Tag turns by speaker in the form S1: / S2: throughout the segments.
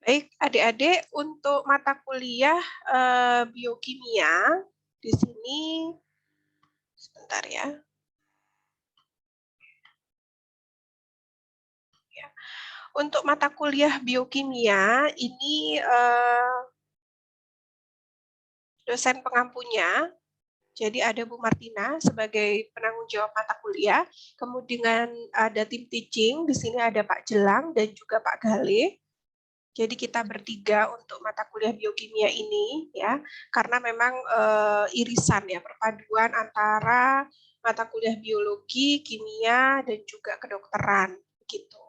S1: Baik, adik-adik, untuk mata kuliah biokimia di sini sebentar ya. Untuk mata kuliah biokimia ini dosen pengampunya. Jadi ada Bu Martina sebagai penanggung jawab mata kuliah. Kemudian ada tim teaching, di sini ada Pak Jelang dan juga Pak Gale. Jadi kita bertiga untuk mata kuliah biokimia ini ya, karena memang irisan ya, perpaduan antara mata kuliah biologi, kimia dan juga kedokteran gitu.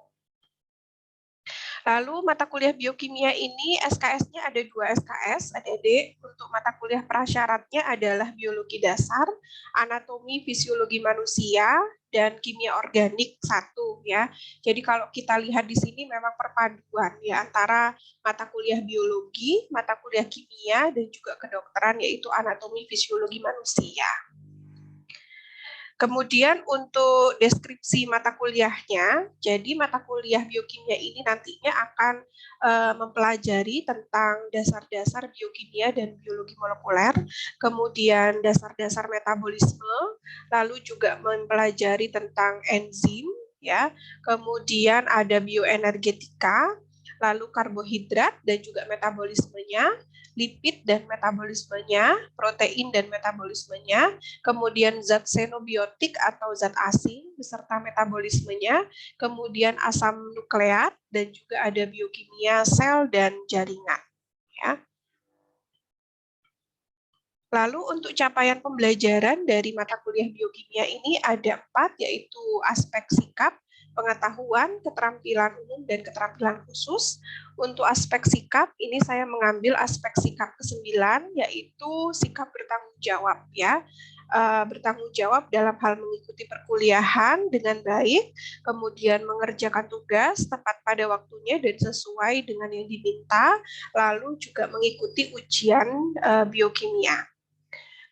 S1: Lalu mata kuliah biokimia ini SKS-nya ada 2 SKS, adik-adik. Untuk mata kuliah prasyaratnya adalah biologi dasar, anatomi fisiologi manusia, dan kimia organik 1 ya. Jadi kalau kita lihat di sini memang perpaduan ya antara mata kuliah biologi, mata kuliah kimia, dan juga kedokteran yaitu anatomi fisiologi manusia. Kemudian untuk deskripsi mata kuliahnya, jadi mata kuliah biokimia ini nantinya akan mempelajari tentang dasar-dasar biokimia dan biologi molekuler, kemudian dasar-dasar metabolisme, lalu juga mempelajari tentang enzim, ya, kemudian ada bioenergetika, lalu karbohidrat dan juga metabolismenya, lipid dan metabolismenya, protein dan metabolismenya, kemudian zat xenobiotik atau zat asing beserta metabolismenya, kemudian asam nukleat, dan juga ada biokimia sel dan jaringan. Ya. Lalu untuk capaian pembelajaran dari mata kuliah biokimia ini ada 4, yaitu aspek sikap, pengetahuan, keterampilan umum, dan keterampilan khusus. Untuk aspek sikap, ini saya mengambil aspek sikap ke-9, yaitu sikap bertanggung jawab ya. Bertanggung jawab dalam hal mengikuti perkuliahan dengan baik, kemudian mengerjakan tugas tepat pada waktunya dan sesuai dengan yang diminta, lalu juga mengikuti ujian biokimia.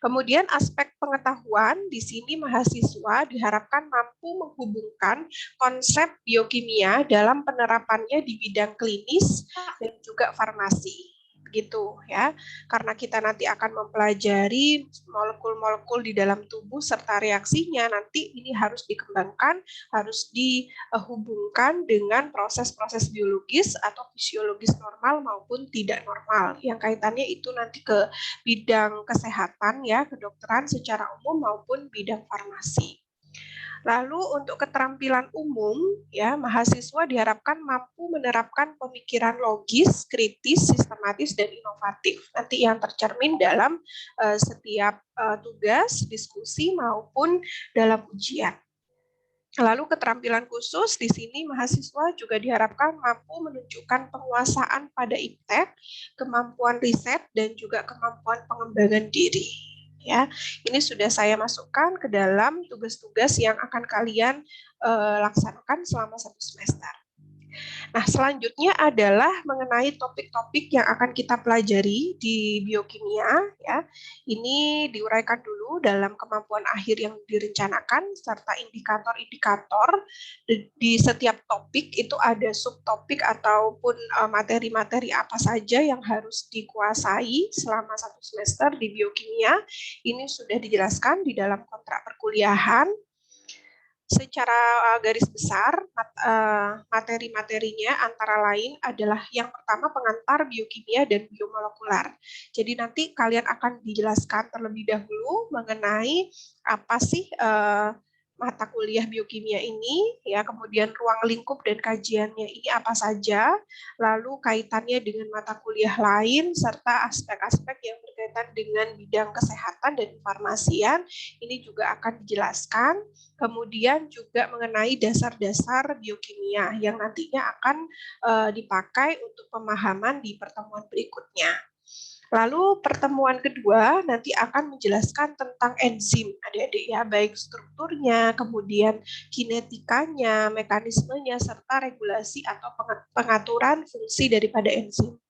S1: Kemudian aspek pengetahuan, di sini mahasiswa diharapkan mampu menghubungkan konsep biokimia dalam penerapannya di bidang klinis dan juga farmasi. Gitu ya, karena kita nanti akan mempelajari molekul-molekul di dalam tubuh serta reaksinya, nanti ini harus dikembangkan, harus dihubungkan dengan proses-proses biologis atau fisiologis normal maupun tidak normal, yang kaitannya itu nanti ke bidang kesehatan ya, kedokteran secara umum maupun bidang farmasi. Lalu untuk keterampilan umum ya, mahasiswa diharapkan mampu menerapkan pemikiran logis, kritis, sistematis dan inovatif. Nanti yang tercermin dalam setiap tugas, diskusi maupun dalam ujian. Lalu keterampilan khusus di sini mahasiswa juga diharapkan mampu menunjukkan penguasaan pada iptek, kemampuan riset dan juga kemampuan pengembangan diri. Ya, ini sudah saya masukkan ke dalam tugas-tugas yang akan kalian laksanakan selama 1 semester. Nah, selanjutnya adalah mengenai topik-topik yang akan kita pelajari di biokimia ya. Ini diuraikan dulu dalam kemampuan akhir yang direncanakan serta indikator-indikator di setiap topik itu ada subtopik ataupun materi-materi apa saja yang harus dikuasai selama 1 semester di biokimia. Ini sudah dijelaskan di dalam kontrak perkuliahan. Secara garis besar, materi-materinya antara lain adalah yang pertama pengantar biokimia dan biomolekular. Jadi nanti kalian akan dijelaskan terlebih dahulu mengenai apa sih mata kuliah biokimia ini, ya, kemudian ruang lingkup dan kajiannya ini apa saja, lalu kaitannya dengan mata kuliah lain, serta aspek-aspek yang berkaitan dengan bidang kesehatan dan farmasian, ini juga akan dijelaskan. Kemudian juga mengenai dasar-dasar biokimia yang nantinya akan dipakai untuk pemahaman di pertemuan berikutnya. Lalu pertemuan kedua nanti akan menjelaskan tentang enzim, adik-adik ya, baik strukturnya, kemudian kinetikanya, mekanismenya, serta regulasi atau pengaturan fungsi daripada enzim.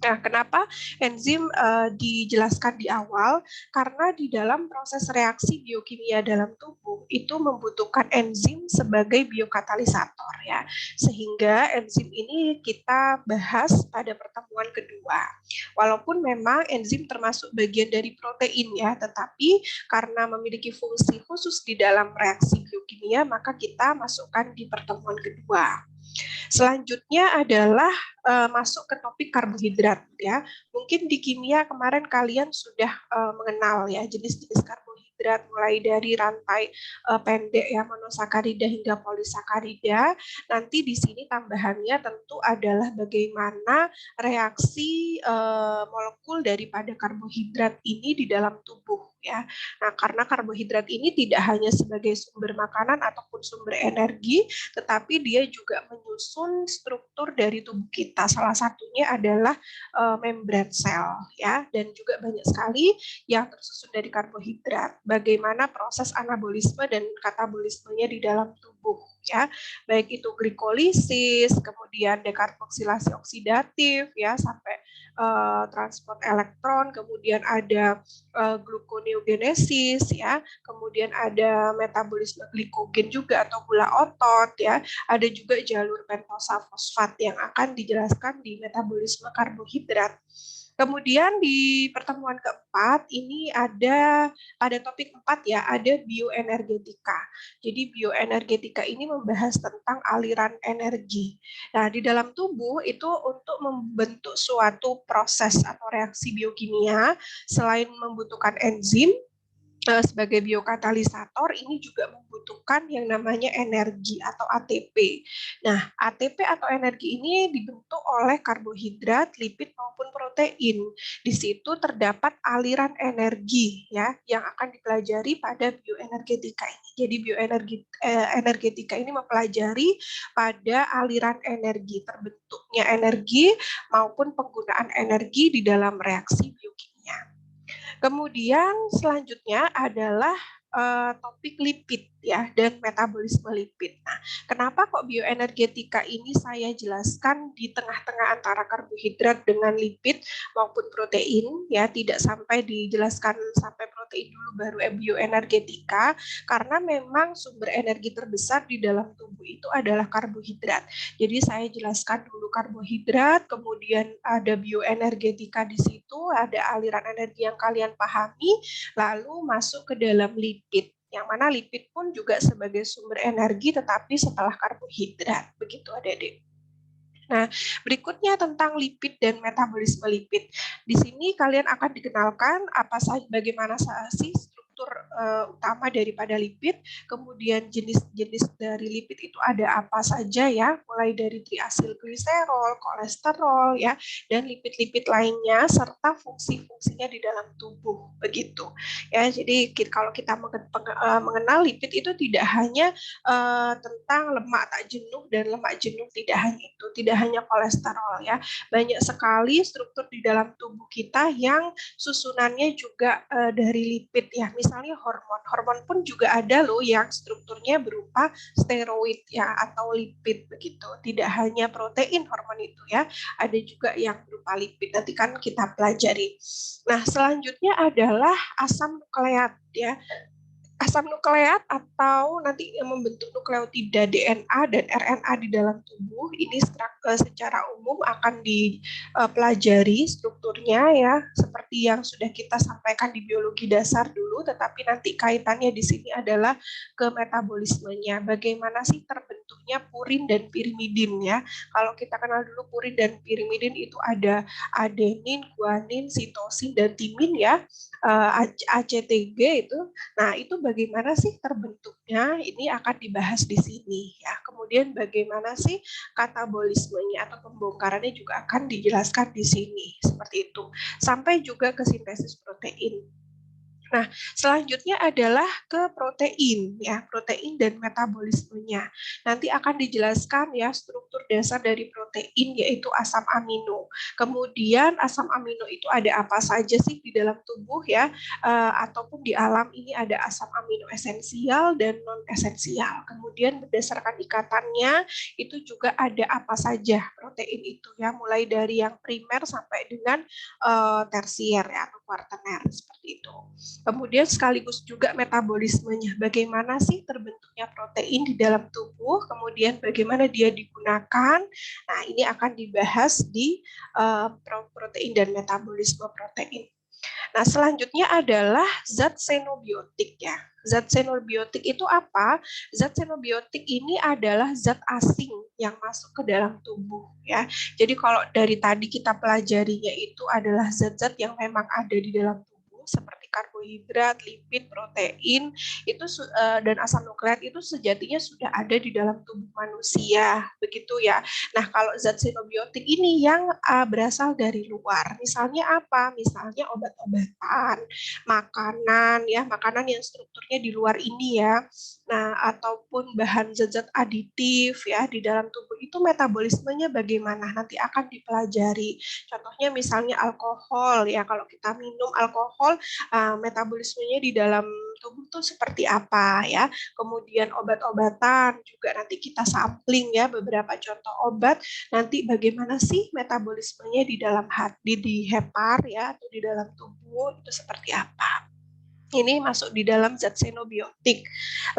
S1: Nah, kenapa enzim dijelaskan di awal? Karena di dalam proses reaksi biokimia dalam tubuh itu membutuhkan enzim sebagai biokatalisator ya. Sehingga enzim ini kita bahas pada pertemuan kedua. Walaupun memang enzim termasuk bagian dari protein ya, tetapi karena memiliki fungsi khusus di dalam reaksi biokimia, maka kita masukkan di pertemuan kedua. Selanjutnya adalah masuk ke topik karbohidrat ya. Mungkin di kimia kemarin kalian sudah mengenal ya jenis-jenis karbohidrat mulai dari rantai pendek ya monosakarida hingga polisakarida. Nanti di sini tambahannya tentu adalah bagaimana reaksi molekul daripada karbohidrat ini di dalam tubuh ya. Nah, karena karbohidrat ini tidak hanya sebagai sumber makanan ataupun sumber energi, tetapi dia juga menyusun struktur dari tubuh kita. Salah satunya adalah membran sel ya, dan juga banyak sekali yang tersusun dari karbohidrat. Bagaimana proses anabolisme dan katabolismenya di dalam tubuh ya, baik itu glikolisis, kemudian dekarboksilasi oksidatif ya sampai transport elektron, kemudian ada gluconeogenesis ya, kemudian ada metabolisme glikogen juga atau gula otot ya, ada juga jalur pentosa fosfat yang akan dijelaskan di metabolisme karbohidrat. Kemudian di pertemuan keempat ini ada pada topik 4 ya, ada bioenergetika. Jadi bioenergetika ini membahas tentang aliran energi. Nah, di dalam tubuh itu untuk membentuk suatu proses atau reaksi biokimia, selain membutuhkan enzim, sebagai biokatalisator ini juga membutuhkan yang namanya energi atau ATP. Nah, ATP atau energi ini dibentuk oleh karbohidrat, lipid maupun protein. Di situ terdapat aliran energi ya yang akan dipelajari pada bioenergetika ini. Jadi bioenergetika ini mempelajari pada aliran energi, terbentuknya energi maupun penggunaan energi di dalam reaksi biokimia. Kemudian selanjutnya adalah topik lipid ya dan metabolisme lipid. Nah, kenapa kok bioenergetika ini saya jelaskan di tengah-tengah antara karbohidrat dengan lipid maupun protein ya, tidak sampai dijelaskan sampai protein dulu baru bioenergetika, karena memang sumber energi terbesar di dalam tubuh itu adalah karbohidrat. Jadi saya jelaskan dulu karbohidrat, kemudian ada bioenergetika di situ, ada aliran energi yang kalian pahami, lalu masuk ke dalam lipid. Yang mana lipid pun juga sebagai sumber energi tetapi setelah karbohidrat. Begitu Adik-adik. Nah, berikutnya tentang lipid dan metabolisme lipid. Di sini kalian akan dikenalkan apa saja, bagaimana sih struktur utama daripada lipid, kemudian jenis-jenis dari lipid itu ada apa saja ya, mulai dari triasilgliserol, kolesterol ya, dan lipid-lipid lainnya serta fungsi-fungsinya di dalam tubuh begitu. Ya, jadi kalau kita mengenal lipid itu tidak hanya tentang lemak tak jenuh dan lemak jenuh, tidak hanya itu, tidak hanya kolesterol ya. Banyak sekali struktur di dalam tubuh kita yang susunannya juga dari lipid ya. Misalnya hormon. Hormon pun juga ada loh yang strukturnya berupa steroid ya atau lipid begitu. Tidak hanya protein hormon itu ya, ada juga yang berupa lipid. Nanti kan kita pelajari. Nah, selanjutnya adalah asam nukleat ya. Asam nukleat atau nanti yang membentuk nukleotida DNA dan RNA di dalam tubuh ini secara umum akan dipelajari strukturnya ya, seperti yang sudah kita sampaikan di biologi dasar dulu, tetapi nanti kaitannya di sini adalah ke metabolismenya. Bagaimana sih terbentuknya purin dan pirimidin ya? Kalau kita kenal dulu purin dan pirimidin itu ada adenin, guanin, sitosin dan timin ya. ACTG itu. Nah, itu bagaimana sih terbentuknya? Ini akan dibahas di sini ya. Kemudian bagaimana sih katabolismenya atau pembongkarannya juga akan dijelaskan di sini seperti itu. Sampai juga ke sintesis protein. Nah, selanjutnya adalah ke protein ya, protein dan metabolismenya. Nanti akan dijelaskan ya struktur struktur dasar dari protein, yaitu asam amino. Kemudian asam amino itu ada apa saja sih di dalam tubuh ya, ataupun di alam ini ada asam amino esensial dan non esensial. Kemudian berdasarkan ikatannya itu juga ada apa saja protein itu ya, mulai dari yang primer sampai dengan tersier ya, atau kuartener seperti itu. Kemudian sekaligus juga metabolismenya, bagaimana sih terbentuknya protein di dalam tubuh, kemudian bagaimana dia digunakan. Nah, ini akan dibahas di protein dan metabolisme protein. Nah, selanjutnya adalah zat xenobiotik ya. Zat xenobiotik itu apa? Zat xenobiotik ini adalah zat asing yang masuk ke dalam tubuh ya. Jadi kalau dari tadi kita pelajarinya itu adalah zat-zat yang memang ada di dalam tubuh seperti karbohidrat, lipid, protein itu dan asam nukleat itu sejatinya sudah ada di dalam tubuh manusia, begitu ya. Nah, kalau zat xenobiotik ini yang berasal dari luar, misalnya apa? Misalnya obat-obatan, makanan ya, makanan yang strukturnya di luar ini ya. Nah, ataupun bahan zat-zat aditif ya di dalam tubuh itu metabolismenya bagaimana? Nanti akan dipelajari. Contohnya misalnya alkohol ya, kalau kita minum alkohol metabolismenya di dalam tubuh tuh seperti apa ya. Kemudian obat-obatan juga nanti kita sampling ya beberapa contoh obat, nanti bagaimana sih metabolismenya di dalam hati, di hepar ya, atau di dalam tubuh itu seperti apa. Ini masuk di dalam zat xenobiotik.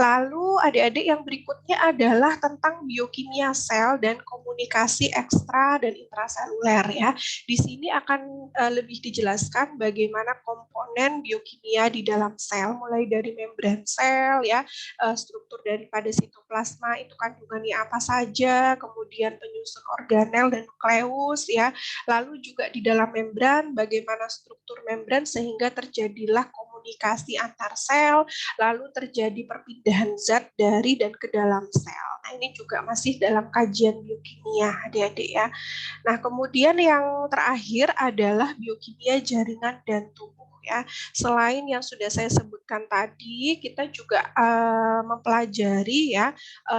S1: Lalu adik-adik yang berikutnya adalah tentang biokimia sel dan komunikasi ekstra dan intraseluler ya. Di sini akan lebih dijelaskan bagaimana komponen biokimia di dalam sel, mulai dari membran sel ya, struktur daripada sitoplasma itu kandungannya apa saja, kemudian penyusun organel dan nukleus ya. Lalu juga di dalam membran bagaimana struktur membran sehingga terjadilah komunikasi antar sel, lalu terjadi perpindahan zat dari dan ke dalam sel. Nah, ini juga masih dalam kajian biokimia, adik-adik ya. Nah, kemudian yang terakhir adalah biokimia jaringan dan tubuh ya. Selain yang sudah saya sebutkan tadi, kita juga mempelajari ya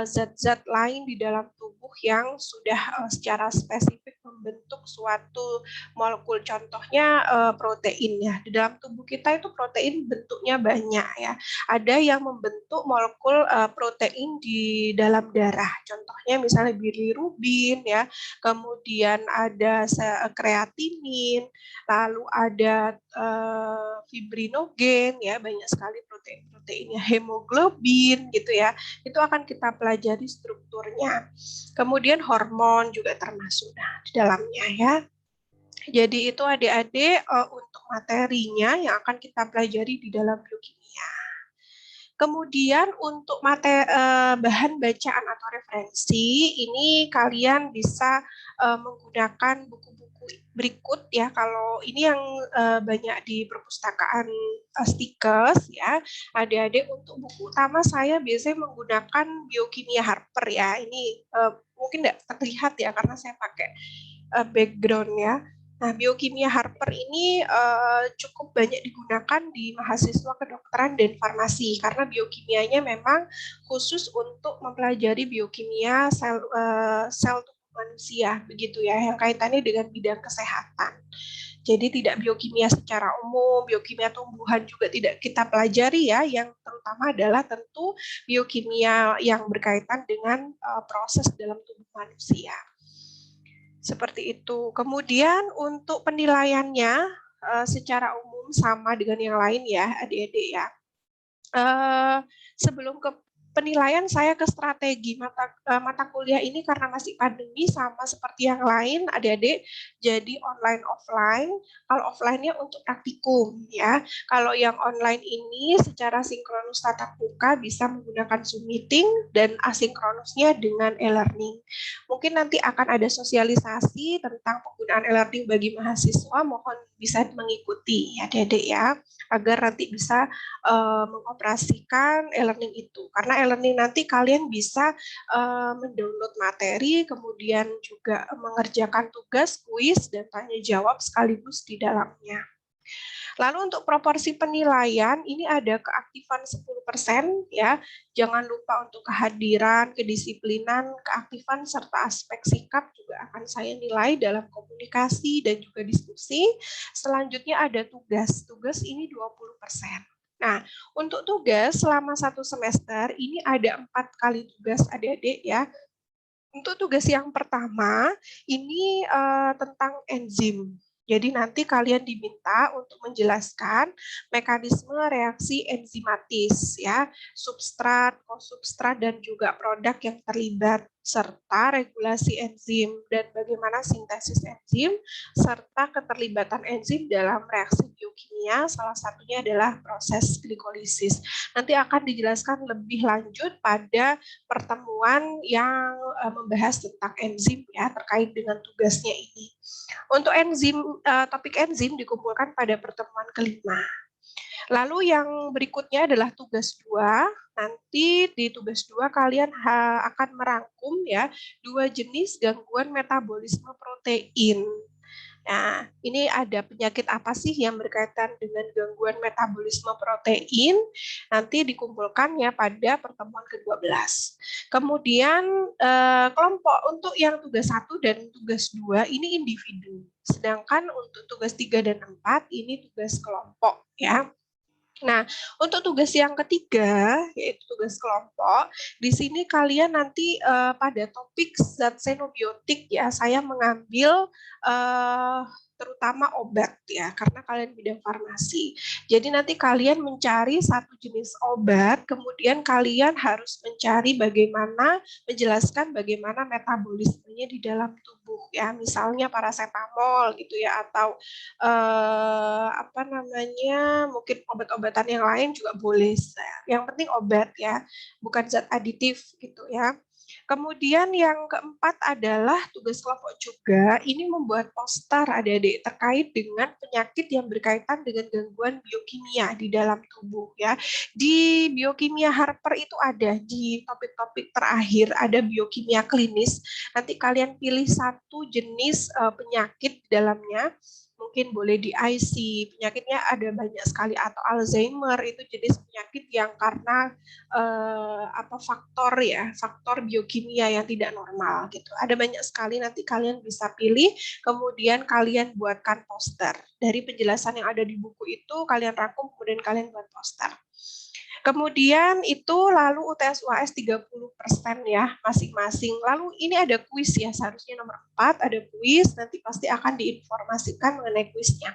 S1: zat-zat lain di dalam tubuh yang sudah secara spesifik membentuk suatu molekul. Contohnya protein ya. Di dalam tubuh kita itu protein bentuknya banyak ya. Ada yang membentuk molekul protein di dalam darah. Contohnya misalnya bilirubin ya. Kemudian ada kreatinin, lalu ada fibrinogen ya, banyak sekali protein-proteinnya, hemoglobin gitu ya. Itu akan kita pelajari strukturnya. Kemudian hormon juga termasuk di dalamnya ya. Jadi itu adik-adik untuk materinya yang akan kita pelajari di dalam biokimia. Kemudian untuk bahan bacaan atau referensi, ini kalian bisa menggunakan buku-buku berikut ya. Kalau ini yang banyak di perpustakaan Stikes ya, adik-adik untuk buku utama saya biasanya menggunakan Biokimia Harper ya. Ini mungkin tidak terlihat ya karena saya pakai background ya. Nah, Biokimia Harper ini cukup banyak digunakan di mahasiswa kedokteran dan farmasi karena biokimianya memang khusus untuk mempelajari biokimia sel tubuh manusia, begitu ya, yang kaitannya dengan bidang kesehatan. Jadi tidak biokimia secara umum, biokimia tumbuhan juga tidak kita pelajari ya, yang terutama adalah tentu biokimia yang berkaitan dengan proses dalam tubuh manusia. Seperti itu. Kemudian untuk penilaiannya secara umum sama dengan yang lain ya, adik-adik ya. Sebelum ke penilaian saya ke strategi mata kuliah ini karena masih pandemi sama seperti yang lain adik-adik jadi online offline. Kalau offline-nya untuk praktikum ya. Kalau yang online ini secara sinkronus tatap muka bisa menggunakan Zoom meeting dan asinkronusnya dengan e-learning. Mungkin nanti akan ada sosialisasi tentang penggunaan e-learning bagi mahasiswa, mohon bisa mengikuti ya adik-adik ya agar nanti bisa mengoperasikan e-learning itu. Karena e-learning nanti kalian bisa mendownload materi, kemudian juga mengerjakan tugas, kuis, dan tanya jawab sekaligus di dalamnya. Lalu untuk proporsi penilaian ini ada keaktifan 10% ya. Jangan lupa untuk kehadiran, kedisiplinan, keaktifan serta aspek sikap juga akan saya nilai dalam komunikasi dan juga diskusi. Selanjutnya ada tugas. Tugas ini 20%. Nah, untuk tugas selama 1 semester ini ada 4 kali tugas adik-adik ya. Untuk tugas yang pertama ini tentang enzim. Jadi nanti kalian diminta untuk menjelaskan mekanisme reaksi enzimatis ya, substrat, kosubstrat dan juga produk yang terlibat serta regulasi enzim dan bagaimana sintesis enzim serta keterlibatan enzim dalam reaksi biokimia, salah satunya adalah proses glikolisis. Nanti akan dijelaskan lebih lanjut pada pertemuan yang membahas tentang enzim ya terkait dengan tugasnya ini. Untuk enzim, topik enzim dikumpulkan pada pertemuan kelima. Lalu yang berikutnya adalah tugas 2. Nanti di tugas 2 kalian akan merangkum ya 2 jenis gangguan metabolisme protein. Nah, ini ada penyakit apa sih yang berkaitan dengan gangguan metabolisme protein? Nanti dikumpulkan ya pada pertemuan ke-12. Kemudian kelompok untuk yang tugas 1 dan tugas 2 ini individu. Sedangkan untuk tugas 3 dan 4 ini tugas kelompok ya. Nah, untuk tugas yang ketiga, yaitu tugas kelompok, di sini kalian nanti pada topik zat xenobiotik ya, saya mengambil terutama obat ya, karena kalian bidang farmasi. Jadi nanti kalian mencari satu jenis obat, kemudian kalian harus mencari bagaimana, menjelaskan bagaimana metabolismenya di dalam tubuh ya, misalnya paracetamol gitu ya, atau apa namanya, mungkin obat-obatan yang lain juga boleh. Yang penting obat ya, bukan zat aditif gitu ya. Kemudian yang keempat adalah tugas kelompok juga, ini membuat poster adik-adik terkait dengan penyakit yang berkaitan dengan gangguan biokimia di dalam tubuh ya. Di biokimia Harper itu ada di topik-topik terakhir ada biokimia klinis. Nanti kalian pilih satu jenis penyakit di dalamnya. Mungkin boleh di IC, penyakitnya ada banyak sekali, atau Alzheimer itu jenis penyakit yang karena faktor ya, faktor biokimia yang tidak normal gitu. Ada banyak sekali, nanti kalian bisa pilih, kemudian kalian buatkan poster. Dari penjelasan yang ada di buku itu kalian rangkum, kemudian kalian buat poster. Kemudian itu lalu UTS UAS 30% ya masing-masing. Lalu ini ada kuis ya, seharusnya nomor 4 ada kuis, nanti pasti akan diinformasikan mengenai kuisnya.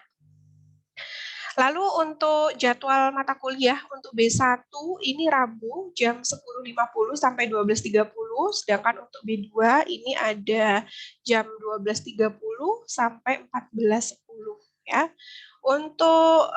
S1: Lalu untuk jadwal mata kuliah untuk B1 ini Rabu jam 10.50 sampai 12.30, sedangkan untuk B2 ini ada jam 12.30 sampai 14.10 ya. Untuk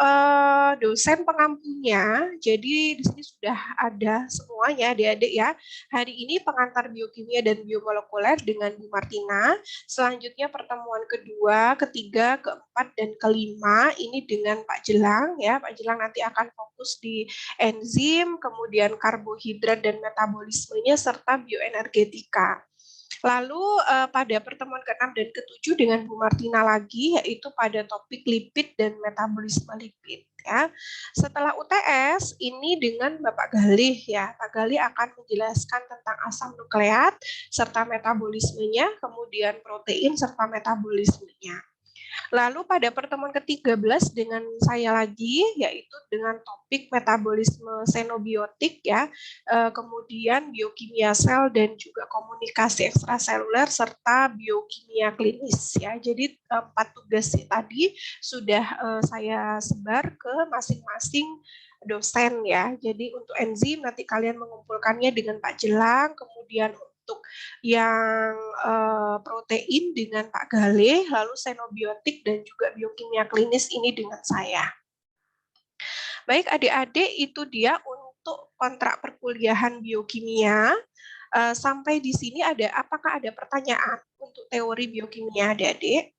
S1: dosen pengampunya, jadi di sini sudah ada semuanya adik-adik ya. Hari ini pengantar biokimia dan biomolekuler dengan Bu Martina. Selanjutnya pertemuan kedua, ketiga, keempat, dan kelima ini dengan Pak Jelang ya. Pak Jelang nanti akan fokus di enzim, kemudian karbohidrat dan metabolismenya serta bioenergetika. Lalu pada pertemuan ke-6 dan ke-7 dengan Bu Martina lagi, yaitu pada topik lipid dan metabolisme lipid ya. Setelah UTS ini dengan Bapak Galih ya. Pak Galih akan menjelaskan tentang asam nukleat serta metabolismenya, kemudian protein serta metabolismenya. Lalu pada pertemuan ke-13 dengan saya lagi, yaitu dengan topik metabolisme xenobiotik ya, kemudian biokimia sel dan juga komunikasi ekstraseluler serta biokimia klinis ya. Jadi 4 tugas tadi sudah saya sebar ke masing-masing dosen ya. Jadi untuk enzim nanti kalian mengumpulkannya dengan Pak Jelang, kemudian untuk yang protein dengan Pak Gale, lalu xenobiotik dan juga biokimia klinis ini dengan saya. Baik adik-adik, itu dia untuk kontrak perkuliahan biokimia. Sampai di sini apakah ada pertanyaan untuk teori biokimia adik-adik?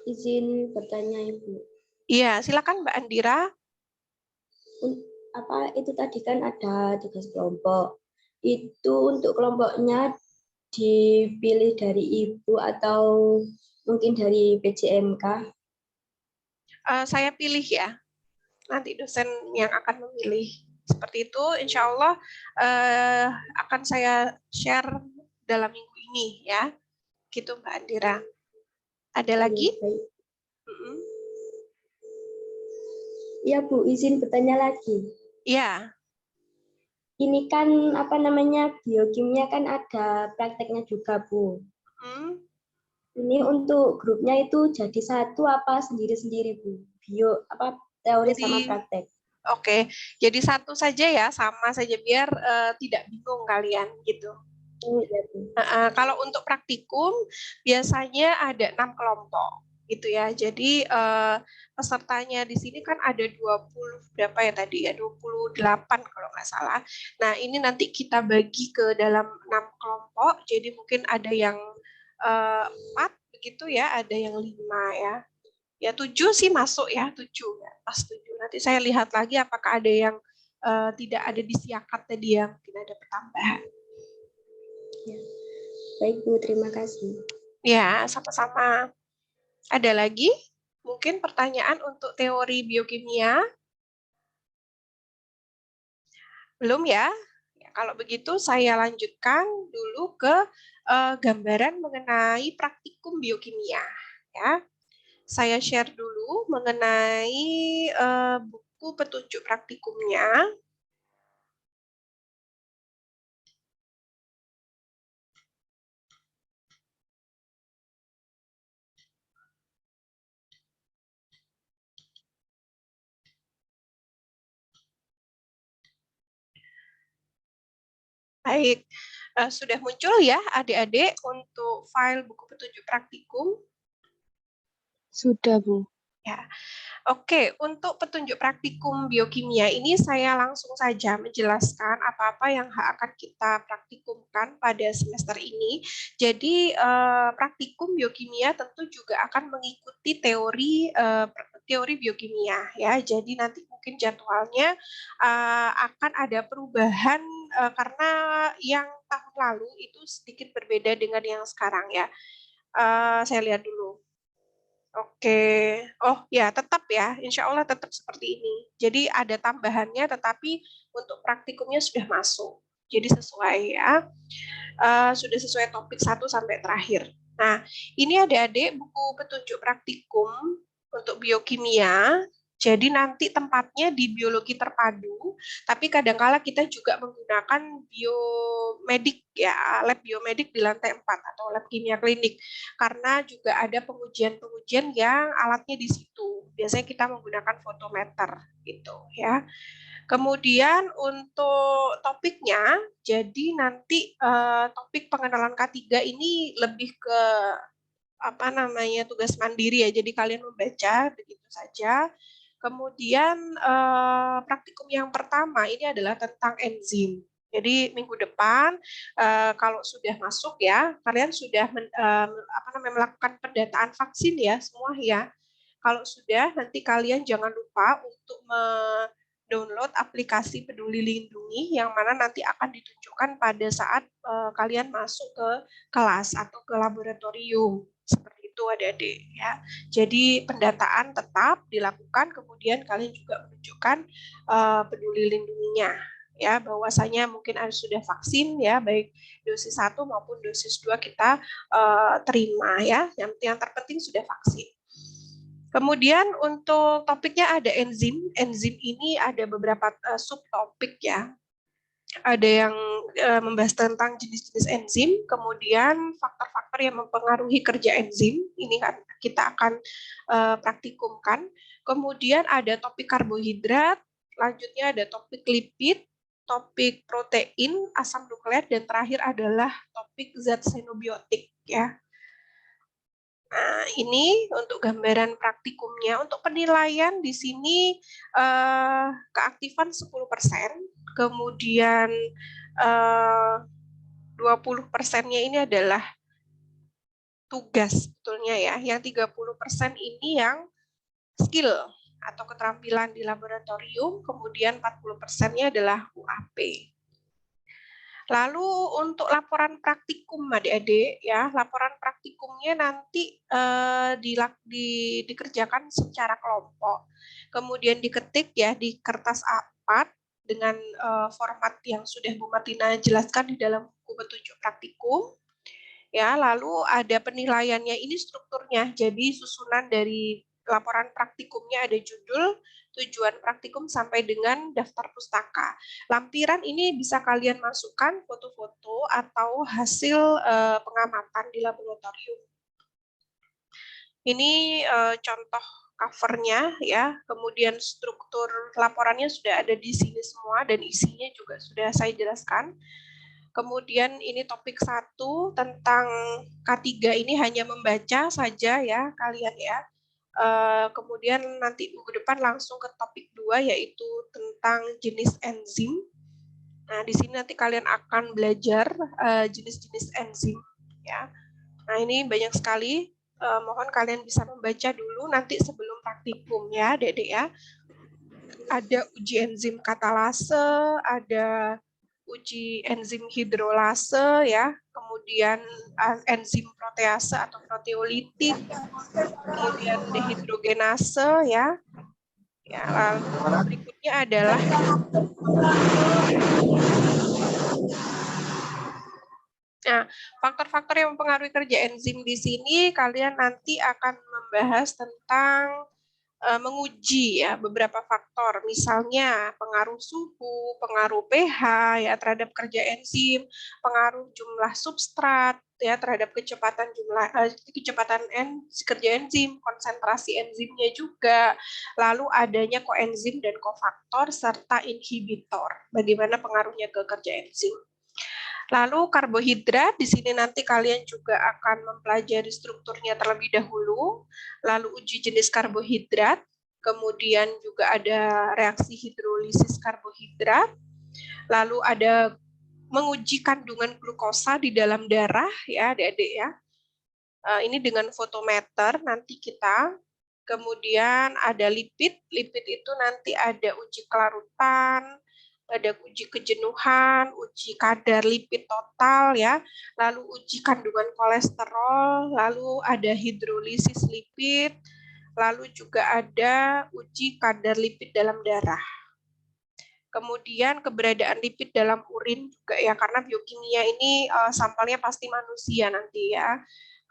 S2: Izin bertanya Ibu.
S1: Iya, silakan Mbak Andira.
S2: Apa itu tadi kan ada tugas kelompok. Itu untuk kelompoknya dipilih dari Ibu atau mungkin dari PJMK?
S1: Saya pilih ya, nanti dosen yang akan memilih. Seperti itu, insya Allah akan saya share dalam minggu ini ya. Gitu Mbak Andira. Ada lagi?
S2: Baik. Iya Bu, izin bertanya lagi.
S1: Iya.
S2: Ini kan apa namanya, biokimia kan ada prakteknya juga Bu. Ini untuk grupnya itu jadi satu apa sendiri-sendiri Bu? Teori
S1: Jadi,
S2: sama praktek.
S1: Oke, jadi satu saja ya, sama saja biar tidak bingung kalian gitu.
S2: Iya Bu.
S1: Kalau untuk praktikum biasanya ada 6 kelompok gitu ya. Jadi pesertanya di sini kan ada 20 berapa ya tadi ya, 28 kalau nggak salah. Nah, ini nanti kita bagi ke dalam 6 kelompok. Jadi mungkin ada yang 4 begitu ya, ada yang 5 ya. Ya 7 sih masuk ya, 7 ya, pas 7. Nanti saya lihat lagi apakah ada yang tidak ada di siakat tadi yang mungkin ada pertambahan.
S2: Ya. Baik Bu, terima kasih.
S1: Ya, sama-sama. Ada lagi? Mungkin pertanyaan untuk teori biokimia? Belum ya? Ya, kalau begitu saya lanjutkan dulu ke gambaran mengenai praktikum biokimia. Ya, saya share dulu mengenai buku petunjuk praktikumnya. Baik, sudah muncul ya adik-adik untuk file buku petunjuk praktikum?
S3: Sudah, Bu.
S1: Ya. Oke, untuk petunjuk praktikum biokimia ini saya langsung saja menjelaskan apa-apa yang akan kita praktikumkan pada semester ini. Jadi praktikum biokimia tentu juga akan mengikuti teori biokimia ya. Jadi nanti mungkin jadwalnya akan ada perubahan karena yang tahun lalu itu sedikit berbeda dengan yang sekarang ya. Saya lihat dulu. Oke, oh ya tetap ya, insya Allah tetap seperti ini. Jadi ada tambahannya, tetapi untuk praktikumnya sudah masuk. Jadi sesuai ya, sudah sesuai topik 1 sampai terakhir. Nah, ini adik-adik buku petunjuk praktikum untuk biokimia. Jadi nanti tempatnya di biologi terpadu, tapi kadangkala kita juga menggunakan biomedik ya, lab biomedik di lantai 4 atau lab kimia klinik. Karena juga ada pengujian-pengujian yang alatnya di situ. Biasanya kita menggunakan fotometer gitu ya. Kemudian untuk topiknya, jadi nanti topik pengenalan K3 ini lebih ke apa namanya tugas mandiri ya. Jadi kalian membaca begitu saja. Kemudian praktikum yang pertama ini adalah tentang enzim. Jadi minggu depan kalau sudah masuk ya, kalian sudah melakukan pendataan vaksin ya semua ya. Kalau sudah, nanti kalian jangan lupa untuk download aplikasi Peduli Lindungi yang mana nanti akan ditunjukkan pada saat kalian masuk ke kelas atau ke laboratorium. Seperti itu adik-adik ya. Jadi pendataan tetap dilakukan, kemudian kalian juga menunjukkan Peduli Lindunginya ya, bahwasanya mungkin ada sudah vaksin ya, baik dosis 1 maupun dosis 2 kita terima ya. Yang terpenting sudah vaksin. Kemudian untuk topiknya ada enzim. Enzim ini ada beberapa subtopik ya. Ada yang membahas tentang jenis-jenis enzim, kemudian faktor-faktor yang mempengaruhi kerja enzim, ini kan kita akan praktikumkan. Kemudian ada topik karbohidrat, lanjutnya ada topik lipid, topik protein, asam nukleat, dan terakhir adalah topik zat xenobiotik ya. Nah, ini untuk gambaran praktikumnya. Untuk penilaian di sini keaktifan 10%, kemudian 20%-nya ini adalah tugas sebetulnya ya. Yang 30% ini yang skill atau keterampilan di laboratorium, kemudian 40%-nya adalah UAP. Lalu untuk laporan praktikum adik-adik ya, laporan praktikum praktikumnya nanti dikerjakan secara kelompok. Kemudian diketik ya di kertas A4 dengan format yang sudah Bu Martina jelaskan di dalam buku petunjuk praktikum. Ya, lalu ada penilaiannya, ini strukturnya. Jadi susunan dari laporan praktikumnya ada judul, tujuan praktikum sampai dengan daftar pustaka. Lampiran ini bisa kalian masukkan foto-foto atau hasil pengamatan di laboratorium. Ini contoh covernya ya, kemudian struktur laporannya sudah ada di sini semua dan isinya juga sudah saya jelaskan. Kemudian ini topik 1 tentang K3 ini hanya membaca saja ya kalian ya. Kemudian nanti minggu depan langsung ke topik 2 yaitu tentang jenis enzim. Nah, di sini nanti kalian akan belajar jenis-jenis enzim ya. Nah, ini banyak sekali. Mohon kalian bisa membaca dulu nanti sebelum praktikum ya, Dek ya. Ada uji enzim katalase, ada uji enzim hidrolase ya, kemudian enzim protease atau proteolitik, kemudian dehidrogenase ya. Ya, lalu berikutnya adalah faktor-faktor yang mempengaruhi kerja enzim di sini kalian nanti akan membahas tentang menguji ya beberapa faktor, misalnya pengaruh suhu, pengaruh pH ya terhadap kerja enzim, pengaruh jumlah substrat ya terhadap kecepatan kerja enzim, konsentrasi enzimnya juga, lalu adanya koenzim dan kofaktor serta inhibitor. Bagaimana pengaruhnya ke kerja enzim? Lalu karbohidrat, di sini nanti kalian juga akan mempelajari strukturnya terlebih dahulu, lalu uji jenis karbohidrat, kemudian juga ada reaksi hidrolisis karbohidrat, lalu ada menguji kandungan glukosa di dalam darah, ya adik-adik ya. Ini dengan fotometer nanti kita, kemudian ada lipid, lipid itu nanti ada uji kelarutan, ada uji kejenuhan, uji kadar lipid total ya, lalu uji kandungan kolesterol, lalu ada hidrolisis lipid, lalu juga ada uji kadar lipid dalam darah. Kemudian keberadaan lipid dalam urin juga ya, karena biokimia ini sampelnya pasti manusia nanti ya.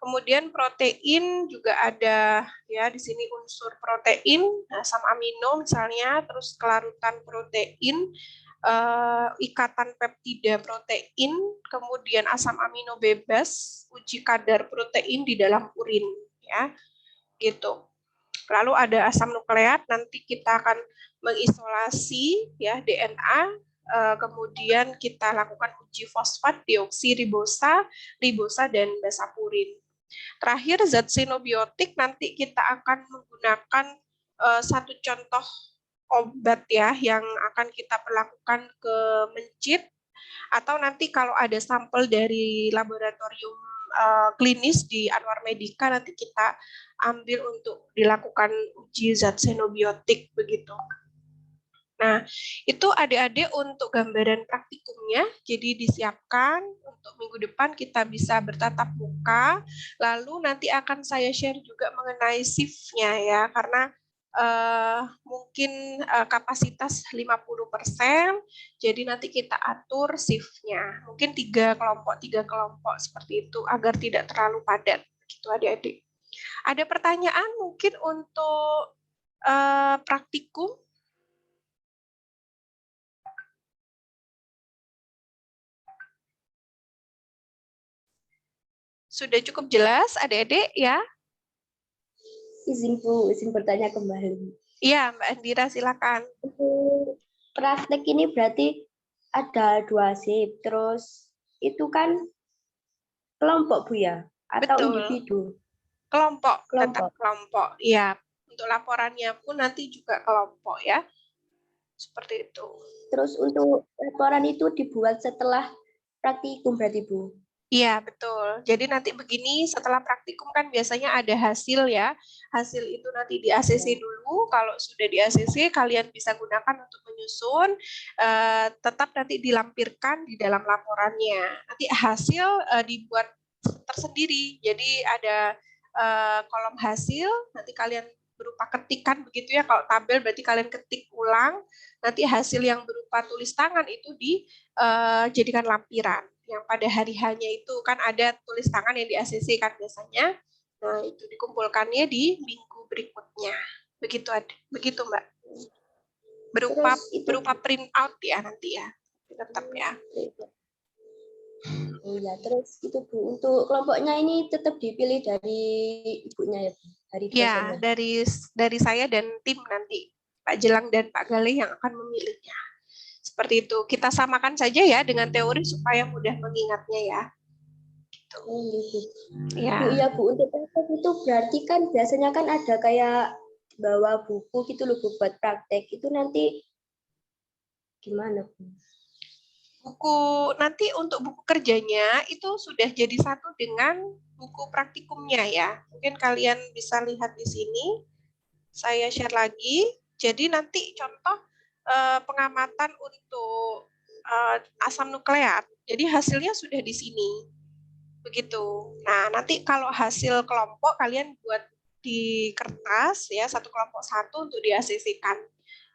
S1: Kemudian protein juga ada ya, di sini unsur protein, asam amino misalnya, terus kelarutan protein, ikatan peptida protein, kemudian asam amino bebas, uji kadar protein di dalam urin ya. Gitu. Lalu ada asam nukleat, nanti kita akan mengisolasi ya DNA, kemudian kita lakukan uji fosfat, deoksiribosa, ribosa dan basapurin. Terakhir zat sinobiotik, nanti kita akan menggunakan satu contoh obat ya yang akan kita perlakukan ke mencit, atau nanti kalau ada sampel dari laboratorium klinis di Anwar Medika nanti kita ambil untuk dilakukan uji zat sinobiotik begitu. Nah, itu adik-adik untuk gambaran praktikumnya, jadi disiapkan untuk minggu depan kita bisa bertatap muka, lalu nanti akan saya share juga mengenai shift-nya ya, karena mungkin kapasitas 50%, jadi nanti kita atur shift-nya, mungkin 3 kelompok seperti itu, agar tidak terlalu padat, gitu adik-adik. Ada pertanyaan mungkin untuk praktikum? Sudah cukup jelas adik-adik ya?
S2: Izin Bu, izin bertanya kembali.
S1: Iya Mbak Andira silakan.
S2: Praktek ini berarti ada 2 shift, terus itu kan kelompok Bu ya? Atau
S1: betul.
S2: Individu?
S1: Kelompok, tetap kelompok. Iya, untuk laporannya pun nanti juga kelompok ya. Seperti itu.
S2: Terus untuk laporan itu dibuat setelah praktikum berarti Bu?
S1: Iya, betul. Jadi nanti begini, setelah praktikum kan biasanya ada hasil ya. Hasil itu nanti di ACC dulu. Kalau sudah di ACC, kalian bisa gunakan untuk menyusun. Tetap nanti dilampirkan di dalam laporannya. Nanti hasil dibuat setelah tersendiri. Jadi ada kolom hasil, nanti kalian berupa ketikan begitu ya. Kalau tabel berarti kalian ketik ulang, nanti hasil yang berupa tulis tangan itu dijadikan lampiran. Yang pada hari hanya itu kan ada tulis tangan yang di ACC kan biasanya. Nah, itu dikumpulkannya di minggu berikutnya. Begitu Mbak. Berupa print out ya nanti ya. Tetap ya.
S2: Oh ya, terus itu Bu, untuk kelompoknya ini tetap dipilih dari ibunya ya Bu? Dari dosennya?
S1: Ya, dari saya dan tim nanti, Pak Jelang dan Pak Galih yang akan memilihnya. Seperti itu. Kita samakan saja ya dengan teori supaya mudah mengingatnya ya. Gitu.
S2: Oh gitu.
S1: Ya.
S2: Bu, iya Bu, untuk praktek itu berarti kan biasanya kan ada kayak bawa buku gitu loh Bu buat praktek. Itu nanti gimana Bu?
S1: Buku nanti untuk buku kerjanya itu sudah jadi satu dengan buku praktikumnya ya. Mungkin kalian bisa lihat di sini. Saya share lagi. Jadi nanti contoh pengamatan untuk asam nukleat. Jadi hasilnya sudah di sini. Begitu. Nah, nanti kalau hasil kelompok kalian buat di kertas ya, satu kelompok satu untuk di-ACC-kan.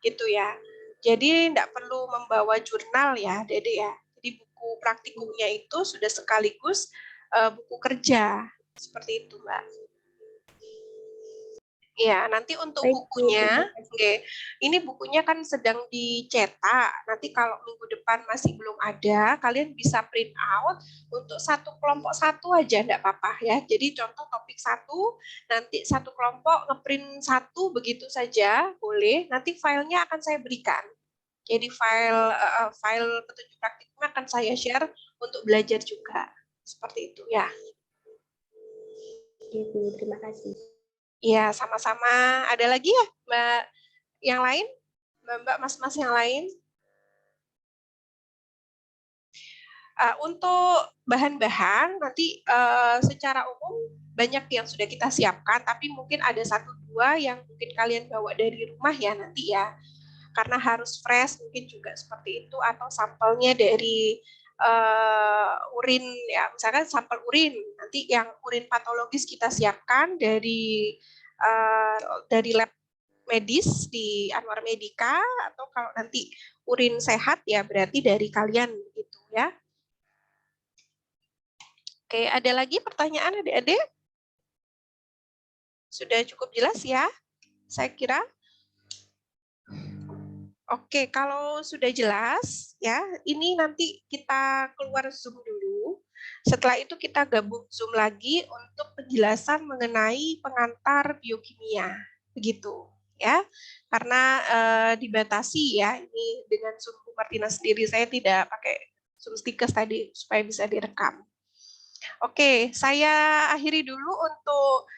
S1: Gitu ya. Jadi tidak perlu membawa jurnal ya, Dede ya. Jadi buku praktikumnya itu sudah sekaligus buku kerja. Seperti itu, Mbak. Ya, nanti untuk bukunya, ini bukunya kan sedang dicetak. Nanti kalau minggu depan masih belum ada, kalian bisa print out untuk satu kelompok satu aja, enggak apa-apa ya. Jadi contoh topik satu, nanti satu kelompok ngeprint satu begitu saja, boleh. Nanti filenya akan saya berikan. Jadi file petunjuk praktikumnya akan saya share untuk belajar juga. Seperti itu ya.
S2: Gitu, terima kasih.
S1: Ya, sama-sama. Ada lagi ya, Mbak, yang lain? Mbak, mas-mas yang lain? Untuk bahan-bahan, nanti secara umum banyak yang sudah kita siapkan, tapi mungkin ada satu dua yang mungkin kalian bawa dari rumah ya nanti ya. Karena harus fresh, mungkin juga seperti itu, atau sampelnya dari urin ya, misalkan sampel urin, nanti yang urin patologis kita siapkan dari lab medis di Anwar Medika, atau kalau nanti urin sehat ya berarti dari kalian gitu ya. Oke, ada lagi pertanyaan adik-adik? Sudah cukup jelas ya, saya kira. Oke, kalau sudah jelas ya, ini nanti kita keluar Zoom dulu. Setelah itu kita gabung Zoom lagi untuk penjelasan mengenai pengantar biokimia, begitu ya. Karena dibatasi ya, ini dengan Zoom Bu Martina sendiri, saya tidak pakai Zoom Stickers tadi supaya bisa direkam. Oke, saya akhiri dulu untuk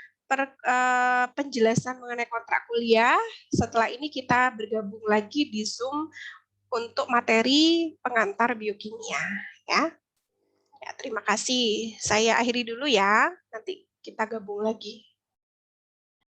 S1: penjelasan mengenai kontrak kuliah. Setelah ini kita bergabung lagi di Zoom untuk materi pengantar biokimia. Ya, terima kasih. Saya akhiri dulu ya. Nanti kita gabung lagi.